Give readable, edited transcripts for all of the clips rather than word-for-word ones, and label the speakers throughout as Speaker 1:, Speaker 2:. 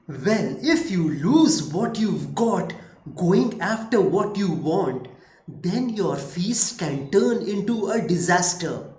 Speaker 1: Well, if you lose what you've got going after what you want, then your feast can turn into a disaster.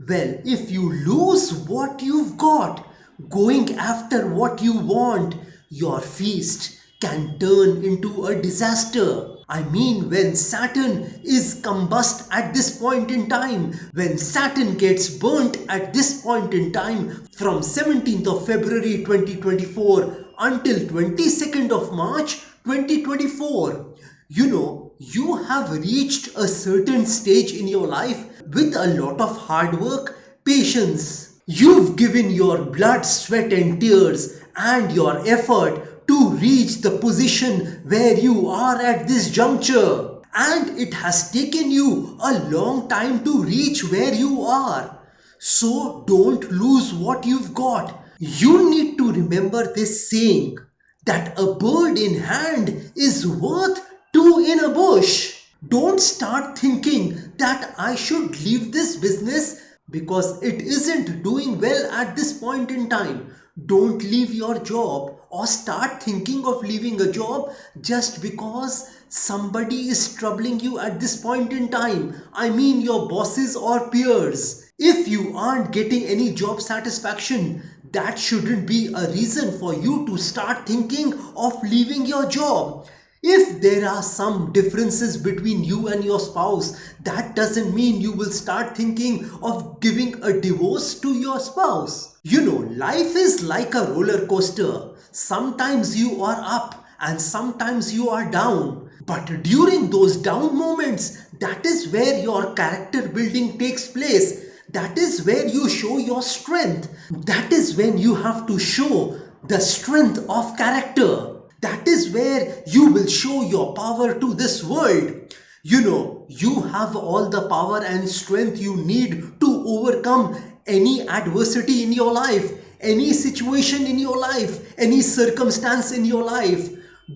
Speaker 1: Well, if you lose what you've got going after what you want, your feast can turn into a disaster. I mean, when Saturn is combust at this point in time, when Saturn gets burnt at this point in time from 17th of February 2024 until 22nd of March 2024, you have reached a certain stage in your life with a lot of hard work, patience. You've given your blood, sweat and tears and your effort to reach the position where you are at this juncture. And it has taken you a long time to reach where you are. So don't lose what you've got. You need to remember this saying that a bird in hand is worth two in a bush. Don't start thinking that I should leave this business because it isn't doing well at this point in time. Don't leave your job or start thinking of leaving a job just because somebody is troubling you at this point in time. I mean your bosses or peers. If you aren't getting any job satisfaction, that shouldn't be a reason for you to start thinking of leaving your job. If there are some differences between you and your spouse, that doesn't mean you will start thinking of giving a divorce to your spouse. Life is like a roller coaster. Sometimes you are up and sometimes you are down. But during those down moments, that is where your character building takes place. That is where you show your strength. That is when you have to show the strength of character. That is where you will show your power to this world. You have all the power and strength you need to overcome any adversity in your life, any situation in your life, any circumstance in your life.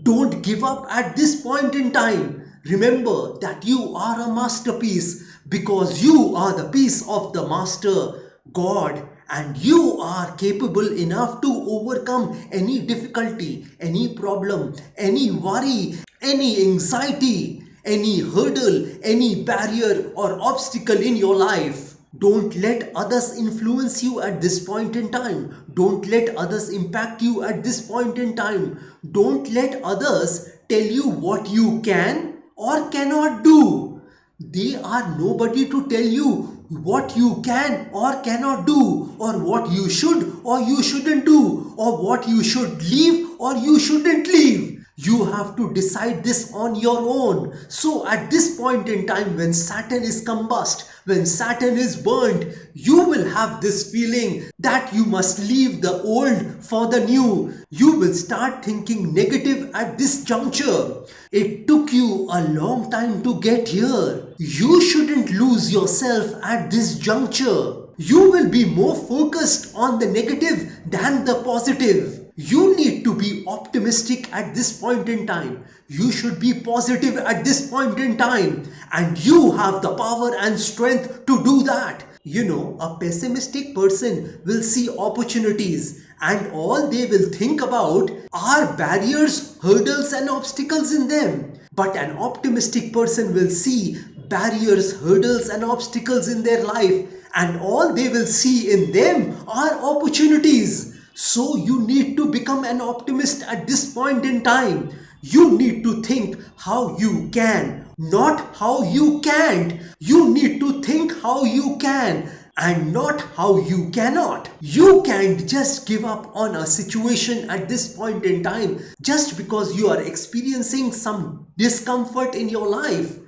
Speaker 1: Don't give up at this point in time. Remember that you are a masterpiece because you are the piece of the master, God, and you are capable enough to overcome any difficulty, any problem, any worry, any anxiety, any hurdle, any barrier or obstacle in your life. Don't let others influence you at this point in time. Don't let others impact you at this point in time. Don't let others tell you what you can or cannot do. They are nobody to tell you what you can or cannot do, or what you should or you shouldn't do, or what you should leave or you shouldn't leave. You have to decide this on your own. So at this point in time, when Saturn is combust, when Saturn is burnt, you will have this feeling that you must leave the old for the new. You will start thinking negative at this juncture. It took you a long time to get here. You shouldn't lose yourself at this juncture. You will be more focused on the negative than the positive. You need to be optimistic at this point in time. You should be positive at this point in time. And you have the power and strength to do that. A pessimistic person will see opportunities and all they will think about are barriers, hurdles and obstacles in them. But an optimistic person will see barriers, hurdles and obstacles in their life, and all they will see in them are opportunities. So you need to become an optimist at this point in time. You need to think how you can, not how you can't. You need to think how you can and not how you cannot. You can't just give up on a situation at this point in time just because you are experiencing some discomfort in your life.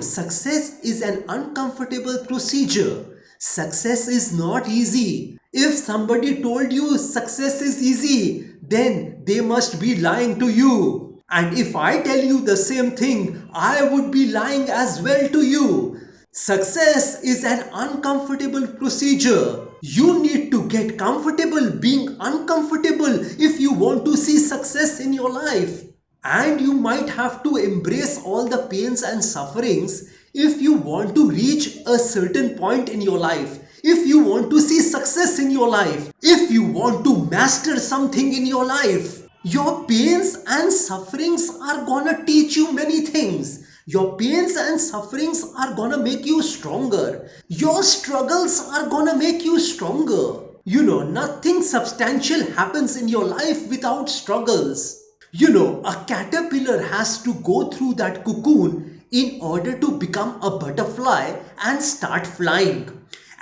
Speaker 1: Success is an uncomfortable procedure. Success is not easy. If somebody told you success is easy, then they must be lying to you. And if I tell you the same thing, I would be lying as well to you. Success is an uncomfortable procedure. You need to get comfortable being uncomfortable if you want to see success in your life. And you might have to embrace all the pains and sufferings if you want to reach a certain point in your life. If you want to see success in your life, if you want to master something in your life. Your pains and sufferings are gonna teach you many things. Your pains and sufferings are gonna make you stronger. Your struggles are gonna make you stronger. Nothing substantial happens in your life without struggles. A caterpillar has to go through that cocoon in order to become a butterfly and start flying.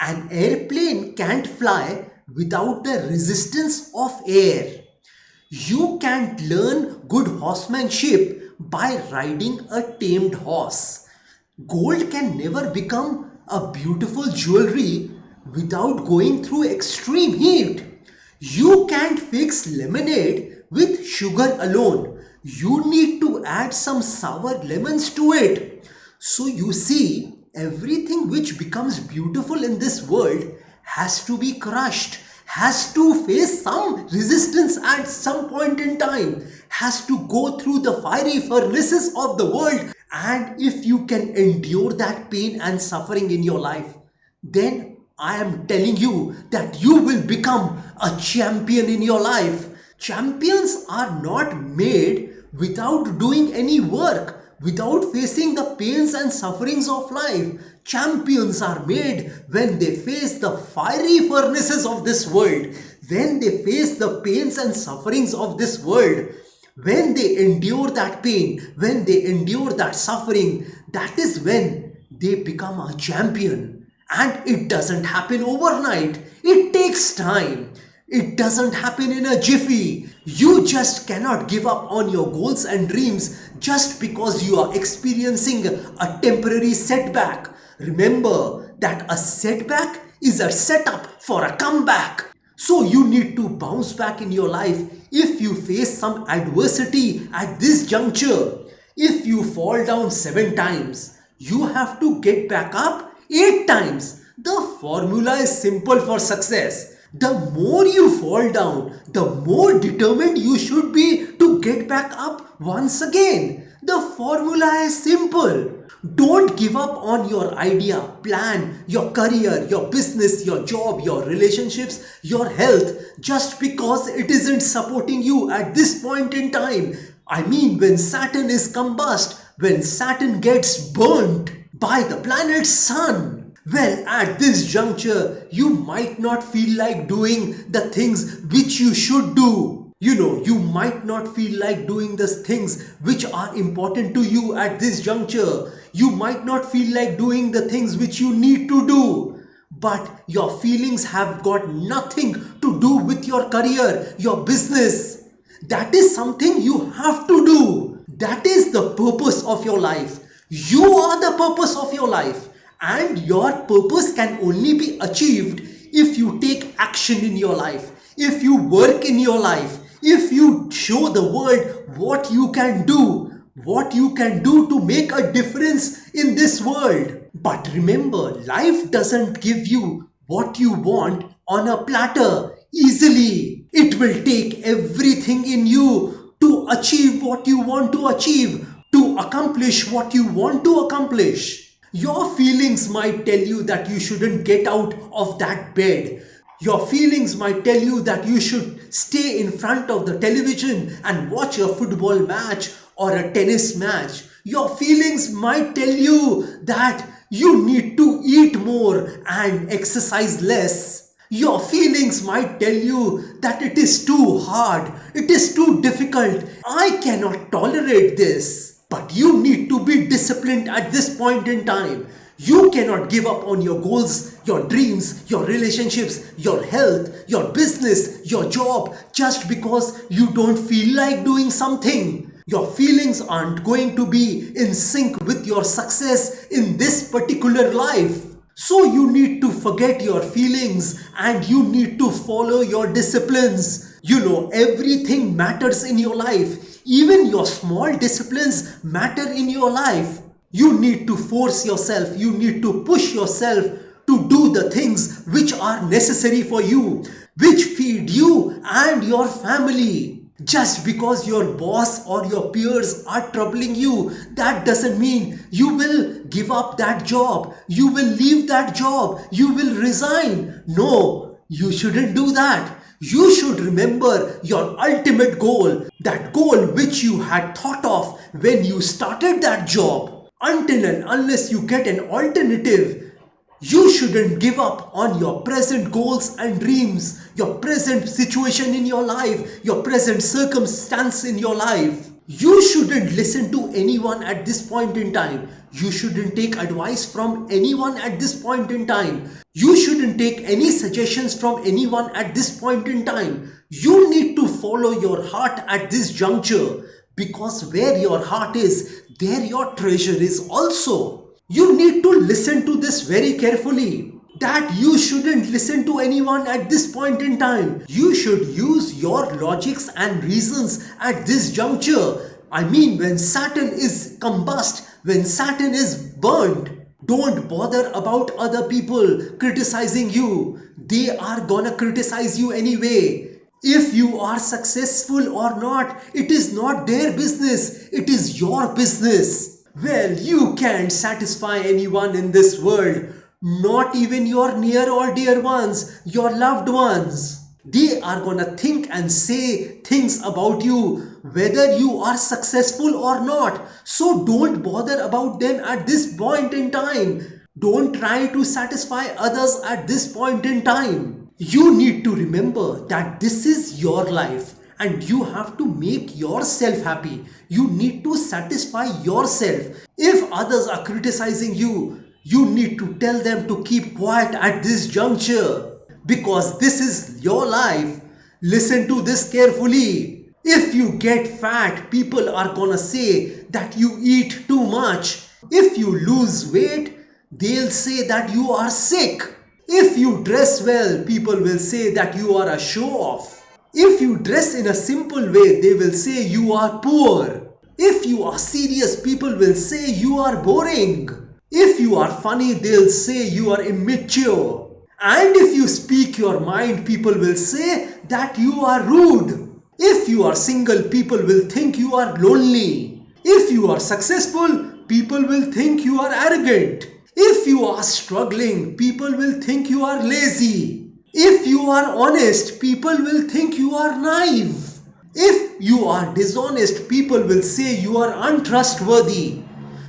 Speaker 1: An airplane can't fly without the resistance of air. You can't learn good horsemanship by riding a tamed horse. Gold can never become a beautiful jewelry without going through extreme heat. You can't fix lemonade with sugar alone. You need to add some sour lemons to it. So you see, everything which becomes beautiful in this world has to be crushed, has to face some resistance at some point in time, has to go through the fiery furnaces of the world. And if you can endure that pain and suffering in your life, then I am telling you that you will become a champion in your life. Champions are not made without doing any work, without facing the pains and sufferings of life. Champions are made when they face the fiery furnaces of this world, when they face the pains and sufferings of this world, when they endure that pain, when they endure that suffering. That is when they become a champion. And it doesn't happen overnight. It takes time. It doesn't happen in a jiffy. You just cannot give up on your goals and dreams just because you are experiencing a temporary setback. Remember that a setback is a setup for a comeback. So you need to bounce back in your life if you face some adversity at this juncture. If you fall down 7 times, you have to get back up 8 times. The formula is simple for success. The more you fall down, the more determined you should be to get back up once again. The formula is simple. Don't give up on your idea, plan, your career, your business, your job, your relationships, your health, just because it isn't supporting you at this point in time. I mean, when Saturn is combust, when Saturn gets burnt by the planet Sun. Well, at this juncture, you might not feel like doing the things which you should do. You might not feel like doing the things which are important to you at this juncture. You might not feel like doing the things which you need to do. But your feelings have got nothing to do with your career, your business. That is something you have to do. That is the purpose of your life. You are the purpose of your life. And your purpose can only be achieved if you take action in your life, if you work in your life, if you show the world what you can do to make a difference in this world. But remember, life doesn't give you what you want on a platter easily. It will take everything in you to achieve what you want to achieve, to accomplish what you want to accomplish. Your feelings might tell you that you shouldn't get out of that bed. Your feelings might tell you that you should stay in front of the television and watch a football match or a tennis match. Your feelings might tell you that you need to eat more and exercise less. Your feelings might tell you that it is too hard, it is too difficult, I cannot tolerate this. But you need to be disciplined at this point in time. You cannot give up on your goals, your dreams, your relationships, your health, your business, your job, just because you don't feel like doing something. Your feelings aren't going to be in sync with your success in this particular life. So you need to forget your feelings and you need to follow your disciplines. Everything matters in your life. Even your small disciplines matter in your life. You need to force yourself. You need to push yourself to do the things which are necessary for you, which feed you and your family. Just because your boss or your peers are troubling you, that doesn't mean you will give up that job. You will leave that job. You will resign. No, you shouldn't do that. You should remember your ultimate goal, that goal which you had thought of when you started that job. Until and unless you get an alternative, you shouldn't give up on your present goals and dreams, your present situation in your life, your present circumstance in your life. You shouldn't listen to anyone at this point in time. You shouldn't take advice from anyone at this point in time. You shouldn't take any suggestions from anyone at this point in time. You need to follow your heart at this juncture, because where your heart is, there your treasure is also. You need to listen to this very carefully, that you shouldn't listen to anyone at this point in time. You should use your logics and reasons at this juncture. I mean, when Saturn is combust, when Saturn is burnt, don't bother about other people criticizing you. They are gonna criticize you anyway. If you are successful or not, it is not their business, it is your business. Well, you can't satisfy anyone in this world, not even your near or dear ones, your loved ones. They are gonna think and say things about you, whether you are successful or not. So don't bother about them at this point in time. Don't try to satisfy others at this point in time. You need to remember that this is your life and you have to make yourself happy. You need to satisfy yourself. If others are criticizing you, you need to tell them to keep quiet at this juncture, because this is your life. Listen to this carefully. If you get fat, people are gonna say that you eat too much. If you lose weight, they'll say that you are sick. If you dress well, people will say that you are a show-off. If you dress in a simple way, they will say you are poor. If you are serious, people will say you are boring. If you are funny, they'll say you are immature. And if you speak your mind, people will say that you are rude. If you are single, people will think you are lonely. If you are successful, people will think you are arrogant. If you are struggling, people will think you are lazy. If you are honest, people will think you are naive. If you are dishonest, people will say you are untrustworthy.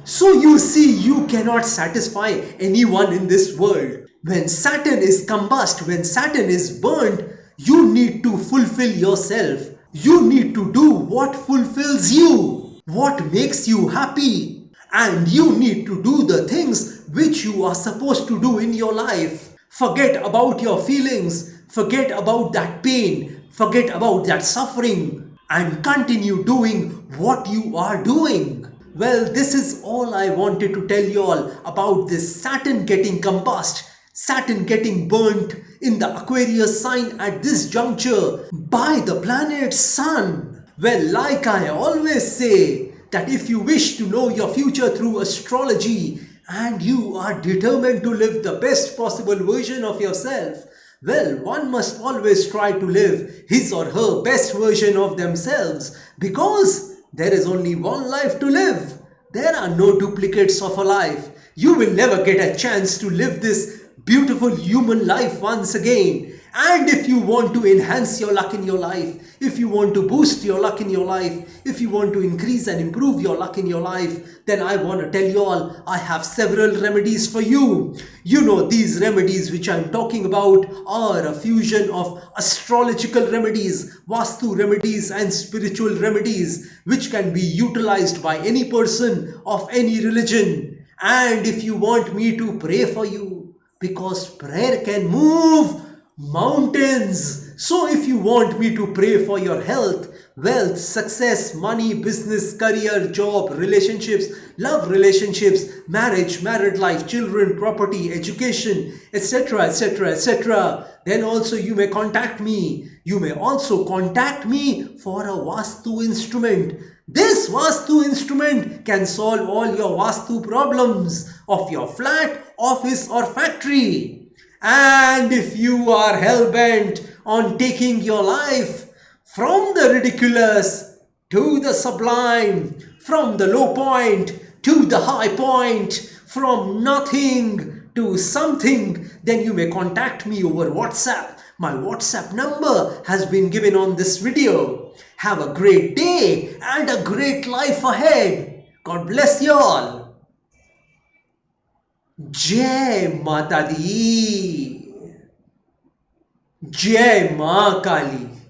Speaker 1: So you see, you cannot satisfy anyone in this world. When Saturn is combust, when Saturn is burnt, you need to fulfill yourself. You need to do what fulfills you, what makes you happy. And you need to do the things which you are supposed to do in your life. Forget about your feelings, forget about that pain, forget about that suffering, and continue doing what you are doing. Well, this is all I wanted to tell you all about this Saturn getting combust, Saturn getting burnt in the Aquarius sign at this juncture by the planet Sun. Well, like I always say, that if you wish to know your future through astrology and you are determined to live the best possible version of yourself, well, one must always try to live his or her best version of themselves, because there is only one life to live. There are no duplicates of a life. You will never get a chance to live this beautiful human life once again. And if you want to enhance your luck in your life, if you want to boost your luck in your life, if you want to increase and improve your luck in your life, then I want to tell you all, I have several remedies for you. You know, these remedies which I'm talking about are a fusion of astrological remedies, Vastu remedies and spiritual remedies, which can be utilized by any person of any religion. And if you want me to pray for you, because prayer can move mountains. So if you want me to pray for your health, wealth, success, money, business, career, job, relationships, love relationships, marriage, married life, children, property, education, etc., etc., etc., then also you may contact me. You may also contact me for a Vastu instrument. This Vastu instrument can solve all your Vastu problems of your flat, office or factory. And if you are hell-bent on taking your life from the ridiculous to the sublime, from the low point to the high point, from nothing to something, then you may contact me over WhatsApp. My WhatsApp number has been given on this video. Have a great day and a great life ahead. God bless you all. Jai Mata Di. Jai Ma Kali.